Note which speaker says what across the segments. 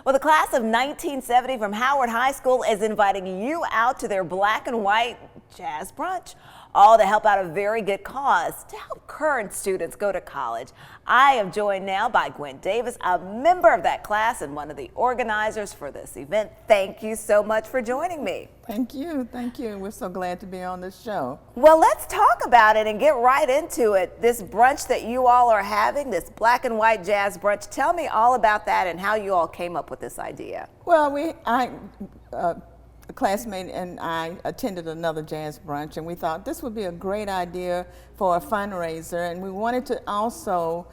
Speaker 1: Well, the class of 1970 from Howard High School is inviting you out to their black and white jazz brunch, all to help out a very good cause to help current students go to college. I am joined now by Gwen Davis, a member of that class and one of the organizers for this event. Thank you so much for joining me.
Speaker 2: Thank you. Thank you. We're so glad to be on this show.
Speaker 1: Well, let's talk about it and get right into it. This brunch that you all are having, this black and white jazz brunch, tell me all about that and how you all came up with this idea.
Speaker 2: Well, a classmate and I attended another jazz brunch, and we thought this would be a great idea for a fundraiser, and we wanted to also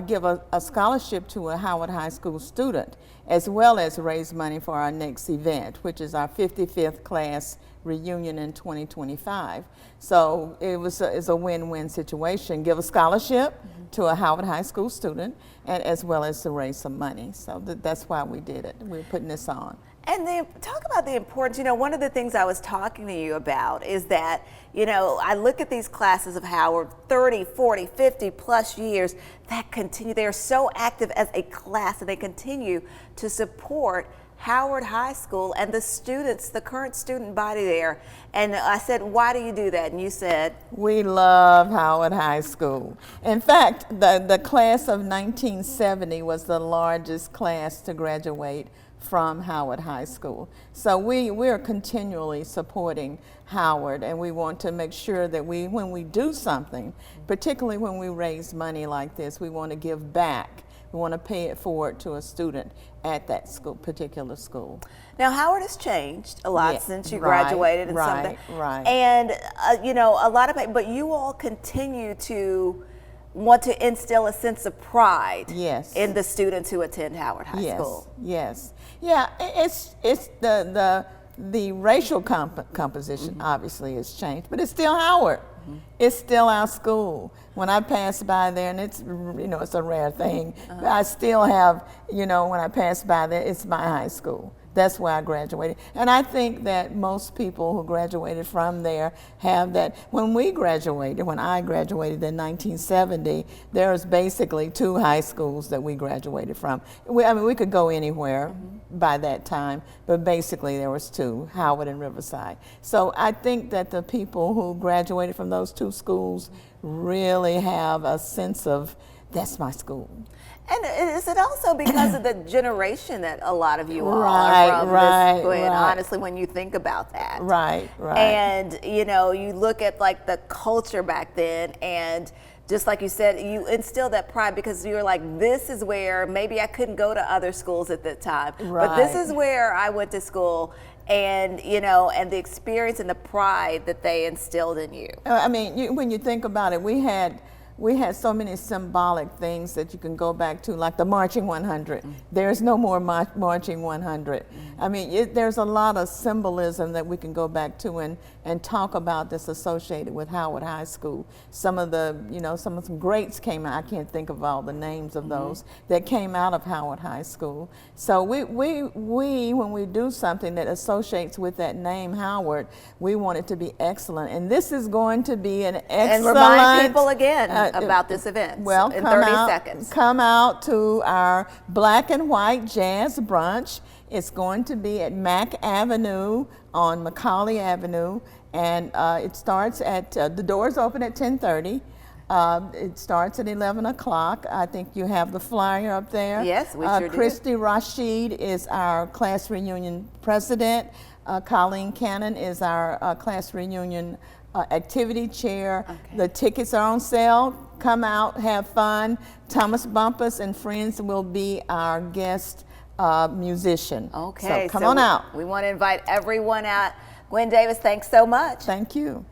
Speaker 2: give a scholarship to a Howard High School student, as well as raise money for our next event, which is our 55th class reunion in 2025. So it's a win-win situation. Give a scholarship to a Howard High School student, and as well as to raise some money. So that's why we did it. We're putting this on.
Speaker 1: And talk about the importance, one of the things I was talking to you about is that, I look at these classes of Howard, 30, 40, 50 plus years that continue. They are so active as a class, and they continue to support Howard High School and the students, the current student body there. And I said, why do you do that? And you said,
Speaker 2: we love Howard High School. In fact, the class of 1970 was the largest class to graduate from Howard High School. So we're continually supporting Howard, and we want to make sure that when we do something, particularly when we raise money like this, we want to give back. We want to pay it forward to a student at that particular school.
Speaker 1: Now, Howard has changed a lot since you graduated and something.
Speaker 2: Right.
Speaker 1: And, a lot of, but you all continue to want to instill a sense of pride in the students who attend Howard High School.
Speaker 2: Yes. Yeah, it's the racial composition obviously has changed, but it's still Howard. It's still our school. When I pass by there, and it's it's a rare thing, I still have when I pass by there, it's my high school. That's where I graduated. And I think that most people who graduated from there have that. When I graduated in 1970, there was basically 2 high schools that we graduated from. We could go anywhere by that time, but basically there was 2, Howard and Riverside. So I think that the people who graduated from those 2 schools really have a sense of, that's my school.
Speaker 1: And is it also because of the generation that a lot of you all are from this point, honestly, when you think about that?
Speaker 2: Right.
Speaker 1: And, you look at like the culture back then, and just like you said, you instill that pride because you're like, this is where maybe I couldn't go to other schools at that time, but this is where I went to school. And and the experience and the pride that they instilled in you.
Speaker 2: I mean, when you think about it, we had so many symbolic things that you can go back to, like the Marching 100. There's no more Marching 100. I mean, there's a lot of symbolism that we can go back to and talk about that's associated with Howard High School. Some of some greats came out. I can't think of all the names of those that came out of Howard High School. So we when we do something that associates with that name Howard, we want it to be excellent. And this is going to be an excellent.
Speaker 1: And remind people again about this event.
Speaker 2: Well,
Speaker 1: in 30 seconds.
Speaker 2: Come out to our black and white jazz brunch. It's going to be at Mack Avenue on Macaulay Avenue, and it starts at the doors open at 10:30. It starts at 11 o'clock. I think you have the flyer up there.
Speaker 1: Yes, we sure do.
Speaker 2: Christy Rashid is our class reunion president. Colleen Cannon is our class reunion activity chair. The tickets are on sale. Come out, have fun. Thomas Bumpus and Friends will be our guest musician.
Speaker 1: Okay,
Speaker 2: so come on out.
Speaker 1: We want to invite everyone out. Gwen Davis, thanks so much.
Speaker 2: Thank you.